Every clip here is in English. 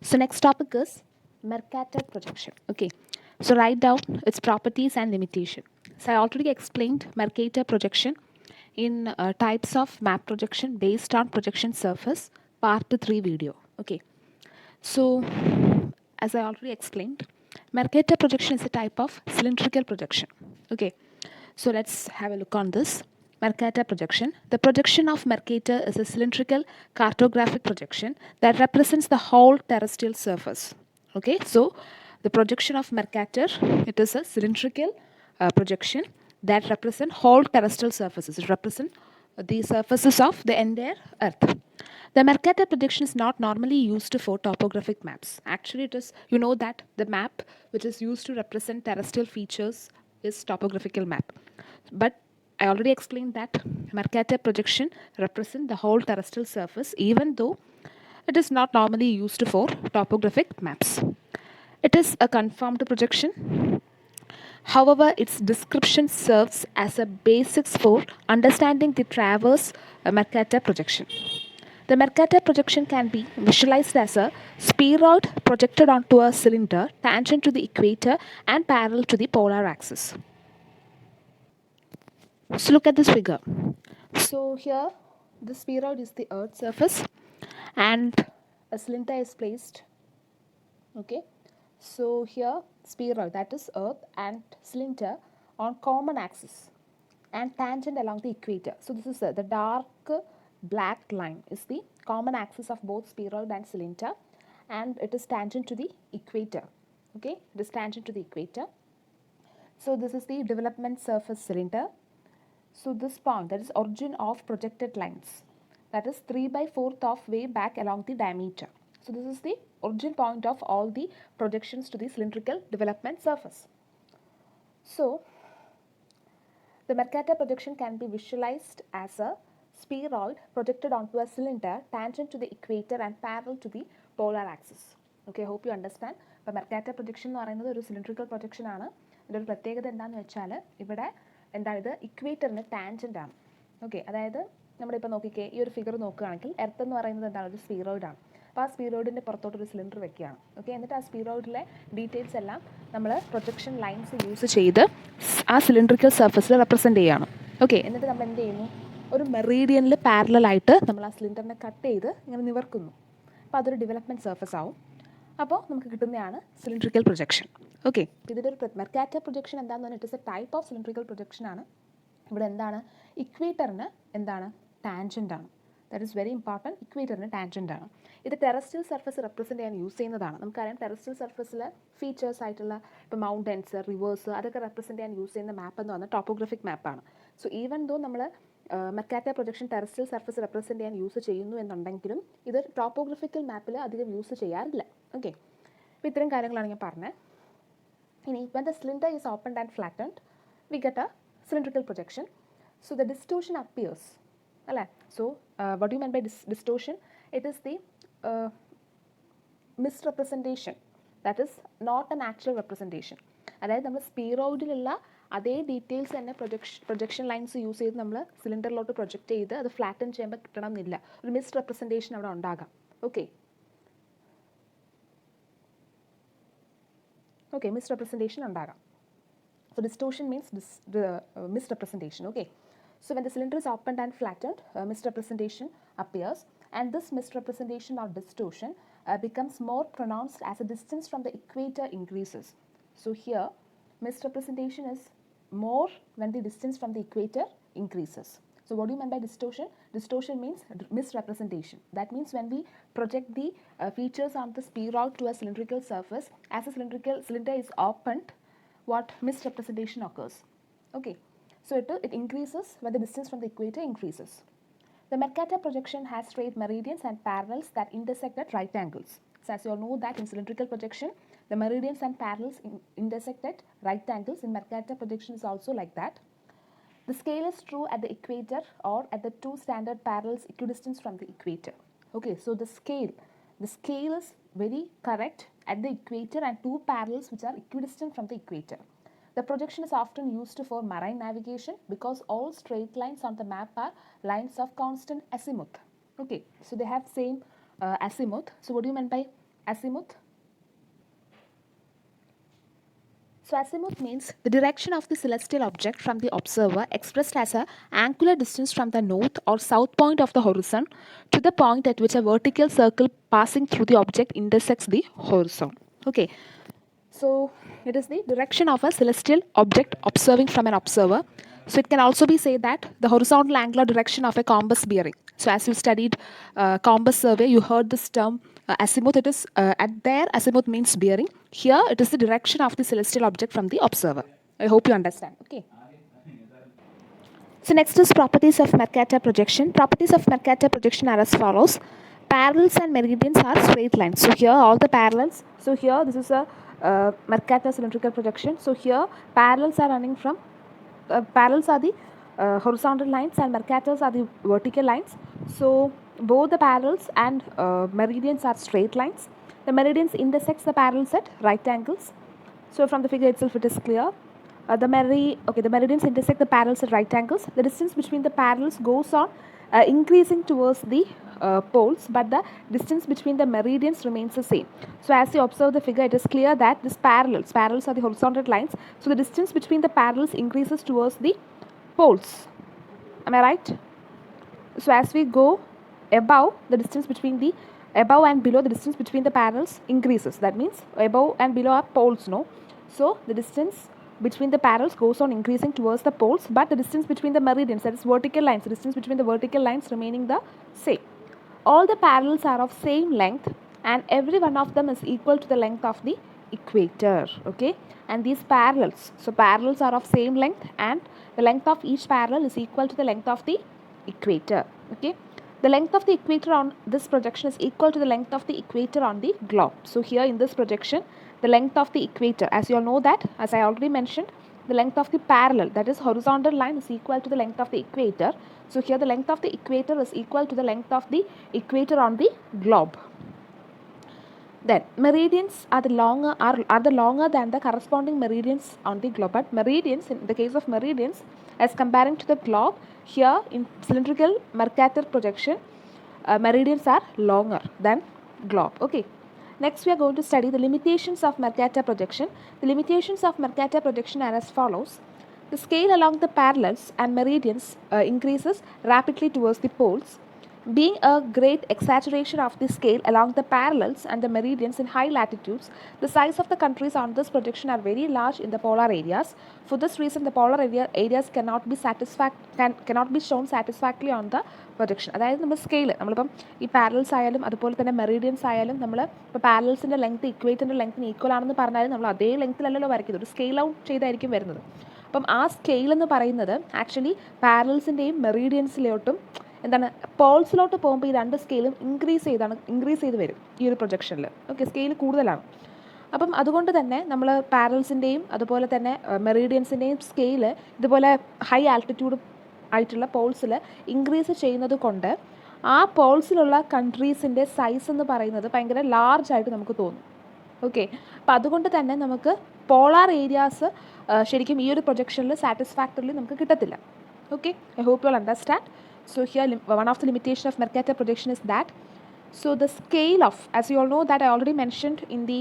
So next topic is Mercator projection. Okay, so write down its properties and limitation. So I already explained Mercator projection in types of map projection based on projection surface part 3 video. Okay, so as I already explained, Mercator projection is a type of cylindrical projection. Okay, so let's have a look on this. Mercator projection. The projection of Mercator is a cylindrical cartographic projection that represents the whole terrestrial surface. Okay, so the projection of Mercator, it is a cylindrical projection that represent whole terrestrial surfaces. It represent the surfaces of the entire Earth. The Mercator projection is not normally used for topographic maps. Actually, it is, you know that the map which is used to represent terrestrial features is topographical map. But I already explained that Mercator projection represent the whole terrestrial surface even though it is not normally used for topographic maps. It is a conformed projection. However, its description serves as a basis for understanding the transverse Mercator projection. The Mercator projection can be visualized as a spheroid projected onto a cylinder tangent to the equator and parallel to the polar axis. So look at this figure. So here the spheroid is the Earth's surface and a cylinder is placed. Okay. So here spheroid, that is Earth and cylinder on common axis and tangent along the equator. So this is the dark black line is the common axis of both spheroid and cylinder and it is tangent to the equator. Okay, it is tangent to the equator. So this is the development surface cylinder. So this point, that is origin of projected lines, that is 3/4 of way back along the diameter. So this is the origin point of all the projections to the cylindrical development surface. So the Mercator projection can be visualized as a spheroid projected onto a cylinder tangent to the equator and parallel to the polar axis. Okay, hope you understand. അപ്പോൾ Mercator projection എന്ന് പറയുന്നത് ഒരു cylindrical projection ആണ്. ഇതിൻ്റെ ഒരു പ്രത്യേകത എന്താണെന്ന് വെച്ചാൽ ഇവിടെ എന്താണ് ഇത് ഇക്വേറ്ററിന് ടാൻജൻ്റ് ആണ്. ഓക്കെ, അതായത് നമ്മളിപ്പോൾ നോക്കിക്കേ ഈ ഒരു ഫിഗർ നോക്കുകയാണെങ്കിൽ എർത്ത് എന്ന് പറയുന്നത് എന്താണ് ഒരു സ്പീറോയിഡ് ആണ്. അപ്പോൾ ആ സ്പീറോയിഡിൻ്റെ പുറത്തോട്ടൊരു സിലിണ്ടർ വെക്കുകയാണ്. ഓക്കെ, എന്നിട്ട് ആ സ്പീറോയിഡിലെ ഡീറ്റെയിൽസ് എല്ലാം നമ്മൾ പ്രൊജക്ഷൻ ലൈൻസ് യൂസ് ചെയ്ത് ആ സിലിണ്ടറിക്കൽ സർഫസിൽ റെപ്രസെൻറ്റ് ചെയ്യുകയാണ്. ഓക്കെ, എന്നിട്ട് നമ്മൾ എന്ത് ചെയ്യുന്നു, ഒരു മെറീഡിയനിൽ പാരലായിട്ട് നമ്മൾ ആ സിലിണ്ടറിനെ കട്ട് ചെയ്ത് ഇങ്ങനെ നിവർക്കുന്നു. അപ്പോൾ അതൊരു ഡെവലപ്മെൻറ്റ് സർഫസ് ആവും. അപ്പോൾ നമുക്ക് കിട്ടുന്നതാണ് സിലിണ്ടറിക്കൽ പ്രൊജക്ഷൻ. ഓക്കെ, ഇതിൻ്റെ ഒരു Mercator പ്രൊജക്ഷൻ എന്താണെന്ന് പറഞ്ഞാൽ it is a type of cylindrical projection ആണ്. ഇവിടെ എന്താണ് ഇക്വേറ്ററിന് എന്താണ് ടാൻജൻ്റ് ആണ്. That is very important. ഇക്വേറ്ററിന് ടാൻജൻ്റ് ആണ്. ഇത് ടെറസ്ട്രിയൽ സർഫസ് റെപ്രസെൻറ്റ് ചെയ്യാൻ യൂസ് ചെയ്യുന്നതാണ്. നമുക്കറിയാം ടെറസ്ട്രിയൽ സർഫസിൽ ഫീച്ചേഴ്സ് ആയിട്ടുള്ള ഇപ്പോൾ മൗണ്ടൻസ്, റിവേഴ്സ് അതൊക്കെ റെപ്രസെൻറ്റ് ചെയ്യാൻ യൂസ് ചെയ്യുന്ന മാപ്പ് എന്ന് പറഞ്ഞാൽ ടോപ്പോഗ്രഫിക് മാപ്പാണ്. സോ ഈവൻ ദോ നമ്മൾ Mercator projection terrestrial surface represent ചെയ്യാൻ യൂസ് ചെയ്യുന്നു എന്നുണ്ടെങ്കിലും ഇത് ടോപ്പോഗ്രഫിക്കൽ മാപ്പിൽ അധികം യൂസ് ചെയ്യാറില്ല. ഓക്കെ, അപ്പോൾ ഇത്തരം കാര്യങ്ങളാണ് ഞാൻ പറഞ്ഞത്. ഇനി when the cylinder is opened and flattened we get a cylindrical projection. So the distortion appears. അല്ലേ? So what do you mean by distortion? It is the misrepresentation, that is not an actual representation. അതായത് നമ്മൾ സ്പീറോയിഡിലുള്ള അതേ details തന്നെ projection lines use ചെയ്ത് നമ്മൾ സിലിണ്ടറിലോട്ട് project ചെയ്ത് അത് flatten ചെയ്യുമ്പോൾ കിട്ടണം എന്നില്ല. ഒരു മിസ്റെപ്രസെൻറ്റേഷൻ അവിടെ ഉണ്ടാകാം. ഓക്കെ, okay, misrepresentation ഉണ്ടാകാം. So distortion means misrepresentation. Okay, so when the cylinder is opened and flattened, misrepresentation appears, and this misrepresentation or distortion becomes more pronounced as the distance from the equator increases. So here misrepresentation is more when the distance from the equator increases. So what do you mean by distortion? Distortion means misrepresentation. That means when we project the features on the spheroid to a cylindrical surface, as a cylindrical cylinder is opened, what misrepresentation occurs. Okay, so it increases when the distance from the equator increases. The Mercator projection has straight meridians and parallels that intersect at right angles. So as you all know that in cylindrical projection, the meridians and parallels intersect at right angles. In Mercator projection is also like that. The scale is true at the equator or at the two standard parallels equidistant from the equator. Okay, so the scale is very correct at the equator and two parallels which are equidistant from the equator. The projection is often used for marine navigation because all straight lines on the map are lines of constant azimuth. Okay, so they have same azimuth. So what do you mean by Azimuth. So azimuth means the direction of the celestial object from the observer expressed as a angular distance from the north or south point of the horizon to the point at which a vertical circle passing through the object intersects the horizon. Okay. So it is the direction of a celestial object observing from an observer. So it can also be said that the horizontal angular direction of a compass bearing. So as you studied compass survey, you heard this term azimuth. It is at there azimuth means bearing. Here it is the direction of the celestial object from the observer. I hope you understand. Okay. So next is properties of Mercator projection. Properties of Mercator projection are as follows. Parallels and meridians are straight lines. So here all the parallels. So here this is a Mercator cylindrical projection. So here parallels are running from parallels are the horizontal lines and Mercators are the vertical lines. So both the parallels and meridians are straight lines. The meridians intersects the parallels at right angles. So from the figure itself it is clear. The meridians intersect the parallels at right angles. The distance between the parallels goes on increasing towards the poles, but the distance between the meridians remains the same. So as you observe the figure, it is clear that this parallels are the horizontal lines. So the distance between the parallels increases towards the poles. Am I right? So as we go above, the distance between the above and below, the distance between the parallels increases. That means above and below are poles, no? So the distance between the parallels goes on increasing towards the poles, but the distance between the meridians, that is vertical lines, the distance between the vertical lines remaining the same. All the parallels are of same length and every one of them is equal to the length of the equator. Okay, and these parallels, so parallels are of same length and the length of each parallel is equal to the length of the equator. Okay, the length of the equator on this projection is equal to the length of the equator on the globe. So here in this projection, the length of the equator, as you all know that, as I already mentioned, the length of the parallel, that is horizontal line, is equal to the length of the equator. So here the length of the equator is equal to the length of the equator on the globe. Then meridians are the longer than the corresponding meridians on the globe. But meridians, in the case of meridians, as comparing to the globe, here in cylindrical Mercator projection, meridians are longer than globe. Okay. Next we are going to study the limitations of Mercator projection. The limitations of Mercator projection are as follows. The scale along the parallels and meridians increases rapidly towards the poles. Being a great exaggeration of the scale along the parallels and the meridians in high latitudes, the size of the countries on this projection are very large in the polar areas. For this reason, the polar areas cannot be shown satisfactorily on the projection. അതായത് നമ്മൾ scale നമ്മളിപ്പം ഈ പാരൽസ് ആയാലും അതുപോലെ തന്നെ മെറീഡിയൻസ് ആയാലും നമ്മൾ ഇപ്പോൾ പാരൽസിൻ്റെ ലെങ്ത് ഇക്വേറ്ററിൻ്റെ ലെങ്ത്തിന് ഈക്വൽ ആണെന്ന് പറഞ്ഞാലും നമ്മൾ അതേ ലെങ്ത്തിലല്ലല്ലോ വരയ്ക്കുന്നത്, ഒരു സ്കെയിൽ ഔട്ട് ചെയ്തായിരിക്കും വരുന്നത്. അപ്പം ആ സ്കെയിൽ എന്ന് പറയുന്നത് ആക്ച്വലി പാരൽസിൻ്റെയും മെറീഡിയൻസിലോട്ടും എന്താണ് പോൾസിലോട്ട് പോകുമ്പോൾ ഈ രണ്ട് സ്കെയിലും ഇൻക്രീസ് ചെയ്ത് വരും ഈ ഒരു പ്രൊജക്ഷനിൽ. ഓക്കെ, സ്കെയിൽ കൂടുതലാണ്. അപ്പം അതുകൊണ്ട് തന്നെ നമ്മൾ പാരൽസിൻ്റെയും അതുപോലെ തന്നെ മെറീഡിയൻസിൻ്റെയും സ്കെയിൽ ഇതുപോലെ ഹൈ ആൾട്ടിറ്റ്യൂഡ് ആയിട്ടുള്ള പോൾസിൽ ഇൻക്രീസ് ചെയ്യുന്നത് കൊണ്ട് ആ പോൾസിലുള്ള കൺട്രീസിൻ്റെ സൈസ് എന്ന് പറയുന്നത് ഭയങ്കര ലാർജ് ആയിട്ട് നമുക്ക് തോന്നും. ഓക്കെ, അപ്പോൾ അതുകൊണ്ട് തന്നെ നമുക്ക് പോളാർ ഏരിയാസ് ശരിക്കും ഈ ഒരു പ്രൊജക്ഷനിൽ സാറ്റിസ്ഫാക്ടറിലി നമുക്ക് കിട്ടത്തില്ല. Okay, I hope you all understand. So here one of the limitation of Mercator projection is that, so the scale of, as you all know that I already mentioned in the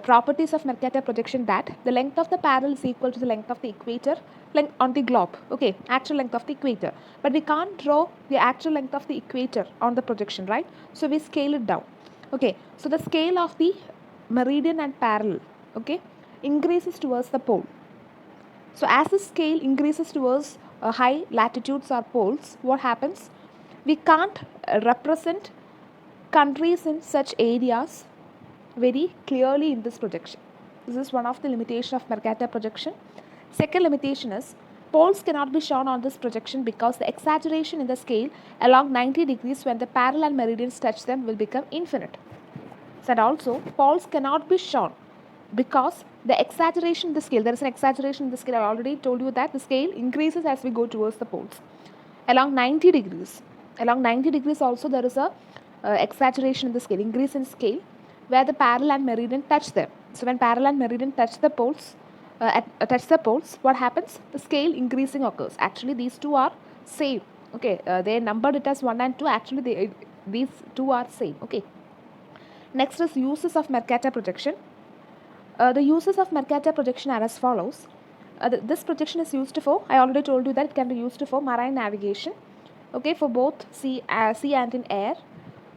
properties of Mercator projection, that the length of the parallel is equal to the length of the equator length on the globe. Okay, actual length of the equator, but we can't draw the actual length of the equator on the projection, right? So we scale it down. Okay, so the scale of the meridian and parallel, okay, increases towards the pole. So as the scale increases towards high latitudes or poles, what happens? We can't represent countries in such areas very clearly in this projection. This is one of the limitations of Mercator projection. Second limitation is poles cannot be shown on this projection because the exaggeration in the scale along 90 degrees when the parallel meridians touch them will become infinite. So and also poles cannot be shown because the exaggeration in the scale, there is an exaggeration in the scale. I already told you that the scale increases as we go towards the poles. Along 90 degrees, also there is a exaggeration in the scale, increase in scale, where the parallel and meridian touch them. So when parallel and meridian touch the poles, what happens? The scale increasing occurs. Actually these two are same. Okay, they numbered it as 1 and 2. Actually these two are same. Okay. Next is uses of Mercator projection. The uses of Mercator projection are as follows. This projection is used for, I already told you that it can be used for marine navigation, okay, for both sea and in air.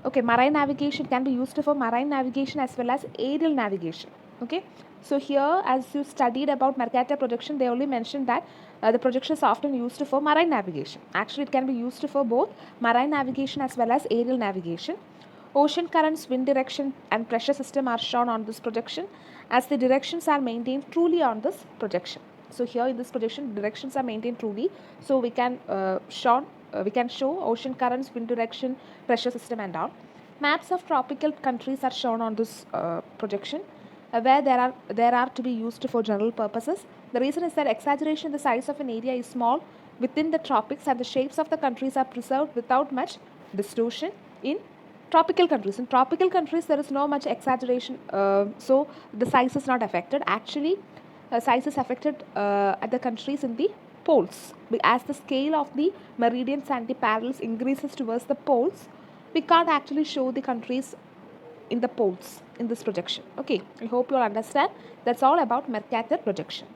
Okay, marine navigation can be used for marine navigation as well as aerial navigation. Okay, so here as you studied about Mercator projection, they only mentioned that the projection is often used for marine navigation. Actually, it can be used for both marine navigation as well as aerial navigation. Ocean currents, wind direction and pressure system are shown on this projection as the directions are maintained truly on this projection. So here in this projection, directions are maintained truly. So we can show ocean currents, wind direction, pressure system and all. Maps of tropical countries are shown on this projection where there are to be used for general purposes. The reason is that exaggeration in the size of an area is small within the tropics and the shapes of the countries are preserved without much distortion in tropical countries. In tropical countries, there is no much exaggeration, so the size is not affected. Actually, size is affected at the countries in the poles. As the scale of the meridians and the parallels increases towards the poles, we can't actually show the countries in the poles in this projection. Okay, I hope you all understand. That's all about Mercator projection.